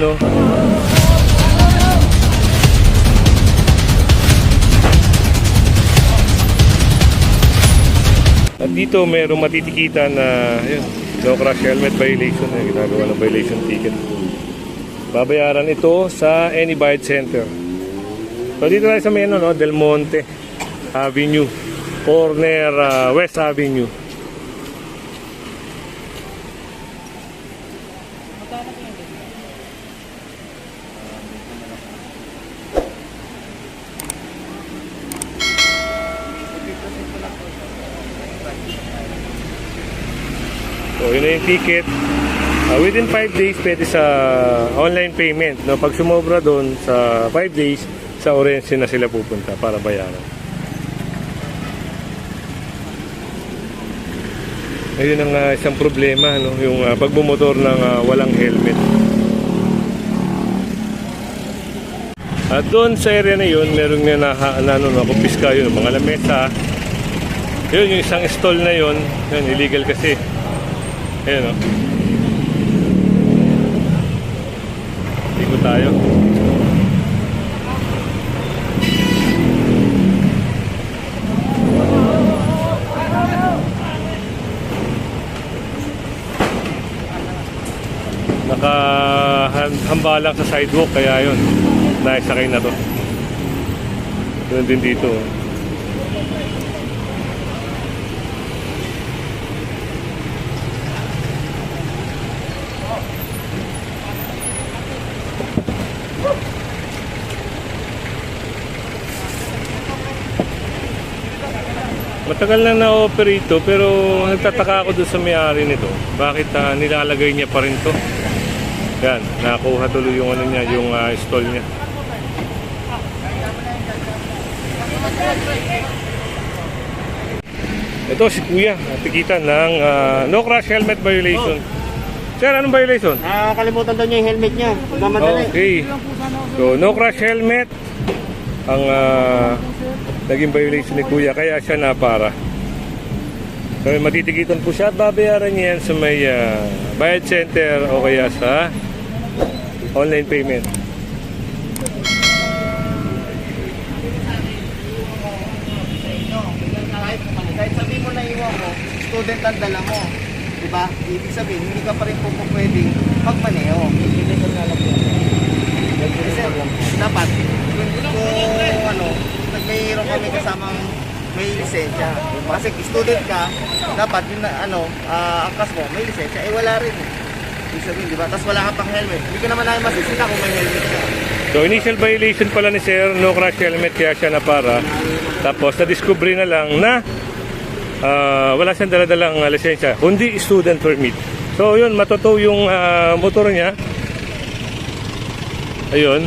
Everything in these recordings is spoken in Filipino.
Ayun oh. At dito mayroong matitikitan na yun, no crash helmet violation. Ginagawa ng violation ticket. Babayaran ito sa Any Bayad Center. So dito tayo sa may no, Del Monte Avenue, corner West Avenue. So yun na yung ticket. Within 5 days pwede sa online payment, no? Pag sumobra doon sa 5 days, sa Orense na sila pupunta para bayaran. Ayun ang isang problema, no? Yung pagbumotor ng walang helmet. At doon sa area na yun, meron nga nakupiska yun, mga lamesa. Yun, yung isang stall na yun, yun illegal kasi. Ayun, no? Ikot tayo. Nakahambalang sa sidewalk, kaya yun, naisakay na to. Yun din dito. Matagal na na-operate ito, pero nagtataka ako doon sa may-ari nito. Bakit nilalagay niya pa rin to? Yan, nakuha tuloy yung ano niya, yung stall niya. Ito si Kuya, tikitan ng no crash helmet violation. Sir, anong violation? Nakakalimutan daw niya yung helmet niya. Okay. So, no crash helmet ang naging violation ni Kuya, kaya siya napara. So, matitikitan po siya at babayaran niya yan sa may bayad center o kaya sa online payment. Kahit sabihin mo na iwan mo, student ang dala mo. Diba? Ibig sabihin, hindi ka pa rin po pwedeng magmaneho. Kasi dapat, kung ano, mayroon kami kasamang may lisensya. Kasi student ka, dapat yung angkas mo, may lisensya, eh wala rin. Ibig sabihin, diba? Tapos wala ka pang helmet. Hindi ka naman namin masisita kung may helmet ka. So initial violation pala ni Sir, no crash helmet, kaya siya napara. Tapos na-discovery na lang na wala siyang daladalang lisensya, kundi student permit. So yun, matotow yung motor niya. Ayun.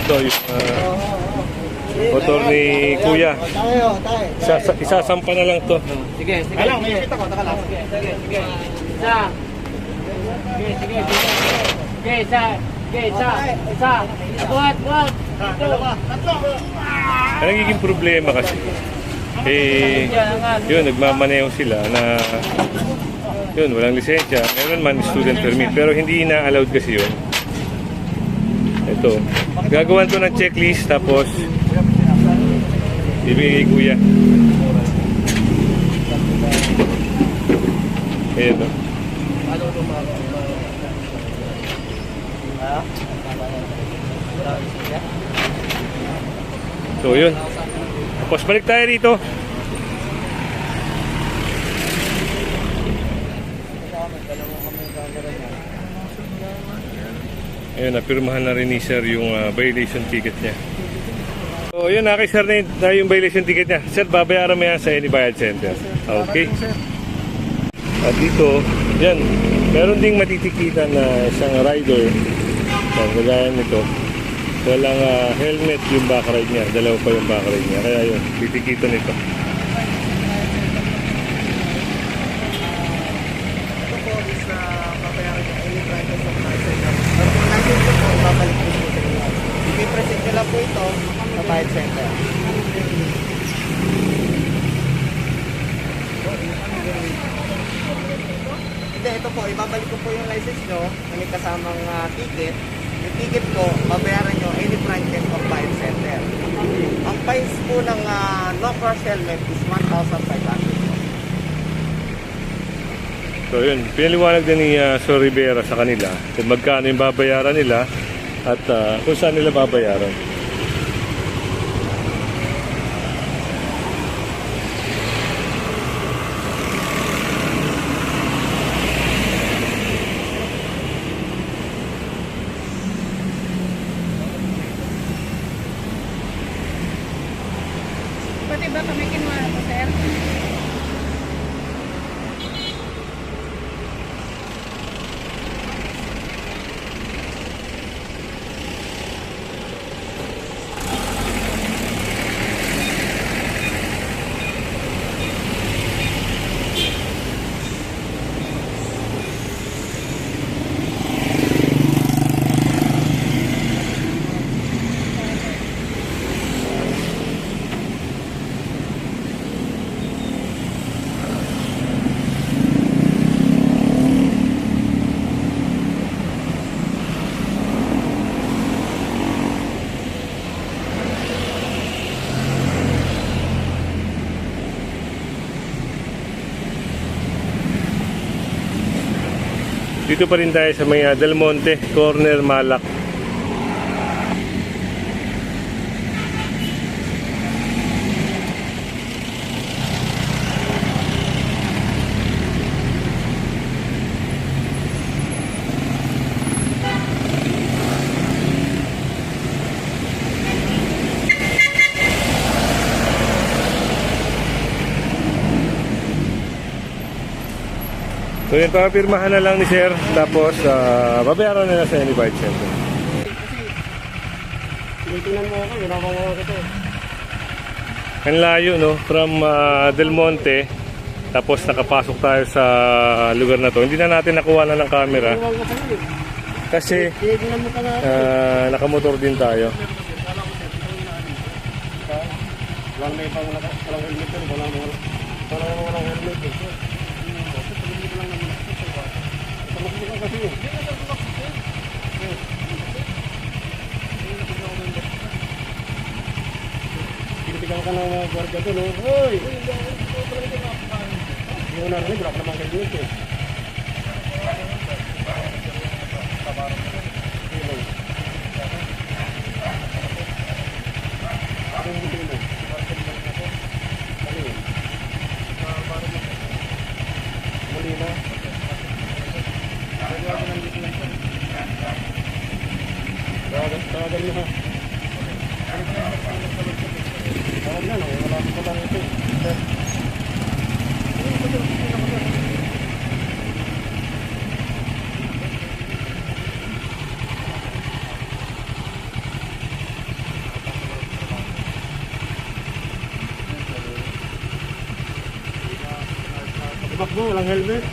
So yung motor ni Kuya. Isasampa na lang to. Sige, sige. Alam, may kita ko, taka lang. Sige. Isa. Sige. Isa. Buhat. Dalawa. Tatlo. Ang nagiging problema kasi, yun, nagmamaneho sila na, yun, walang lisensya. Meron man student permit, pero hindi na-allowed kasi yun. Ito, gagawan to ng checklist, tapos ibigay kay Kuya. Ayan o. So yun. Tapos balik tayo dito. Ayun, napirmahan na rin ni Sir yung violation ticket niya. So yun, kay Sir na yung violation ticket niya. Sir, babayaran mo yan sa Any Bayad Center. Okay. At dito, yan, meron ding matitikitan na isang rider. Kagaya nito, walang helmet yung backride niya. Dalawa pa yung backride niya. Kaya yun, titikitan nito. Ito po is babayaran ng any driver sa license. Pero kung license po, babalik po sa inyo. I-present ko lang po ito sa bayad center. Hindi, ito po, ibabalik ko po yung license nyo na may kasamang ticket. Yung ticket ko, babayaran nyo any franchise of fire center. Ang fines po ng no cross helmet is 1,500. So yun, pinaliwanag din ni Sir Rivera sa kanila kung magkano yung babayaran nila at kung saan nila babayaran. Pati ba kami kinuha ko, sir? Dito pa rin tayo sa may Del Monte, corner Malak. So yun, papirmahan na lang ni Sir, tapos babayaran na sa Any Bite Center. Tinitingnan mo ako, ginagawa ko ito. Ang layo, no? From Del Monte, tapos nakapasok tayo sa lugar na to. Hindi na natin nakuha na ng camera kasi Tinitingnan mo ka na. nakamotor din tayo. Walang may pang walang helmet ko, walang helmet ko. Kasi pinitigaw ka ng gwardiya doon, no? Hoy! Yung narinig, wala ka naman helmet eh. Muli na. Tawagan mo ha. Tawagan na, wala ko lang ito. Ibak mo, walang helmet.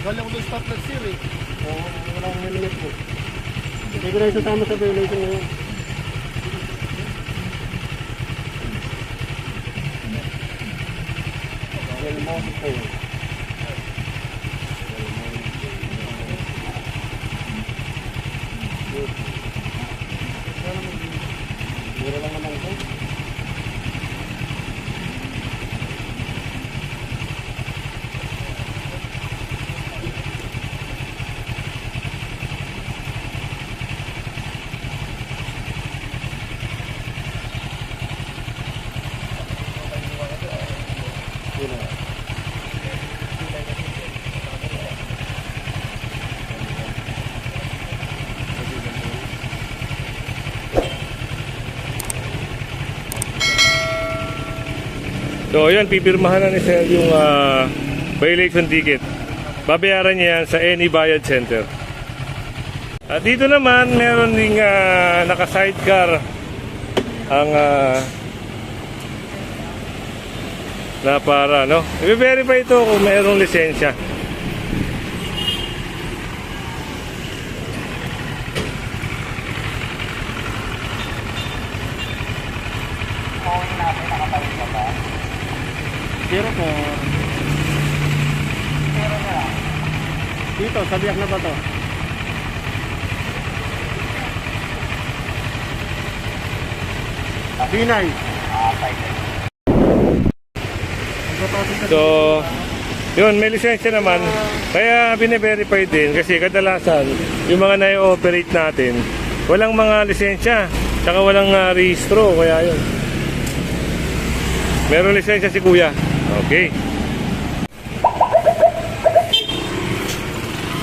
Galing ko doon stop na sir eh. Oo, walang helmet mo. Hindi ko na isasama sa violation na yun. Helmet ko. Mura lang naman ito. So yun, pipirmahan na ni Sir yung violation ticket. Babayaran niya yan sa Any Bayad Center. At dito naman meron ding naka-sidecar ang na para, no? I-verify ito kung mayroong lisensya. Zero po. Dito, sa biyak na ba to? Binay. So, yun, may lisensya naman. Kaya bine-verify din kasi kadalasan yung mga na-operate natin, walang mga lisensya, tsaka walang rehistro, kaya yun. Meron lisensya si Kuya. Okay.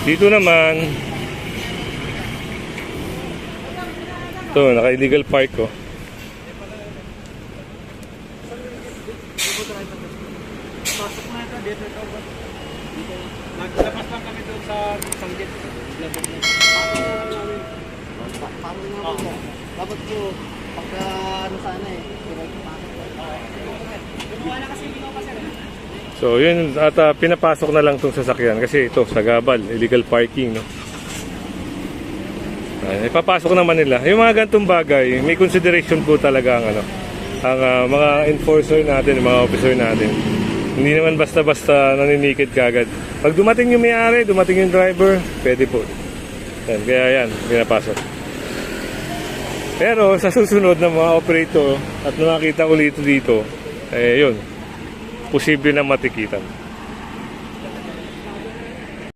Dito naman, ito, naka-illegal park ko. Naglabas lang kami doon sa sanggit. Paano naman po? Dapat po, pagka ano sana eh. So yun, at pinapasok na lang itong sasakyan kasi ito, sagabal, illegal parking, no? Ipapasok naman nila. Yung mga gantong bagay, may consideration po talaga ang, ano, ang mga enforcer natin, mga officer natin. Hindi naman basta-basta naninikid kagad. Pag dumating yung may-ari, dumating yung driver, pwede po. Yan, kaya yan, pinapasok. Pero sa susunod ng mga operator at nakakita ko dito, eh yun, posible na matikitan.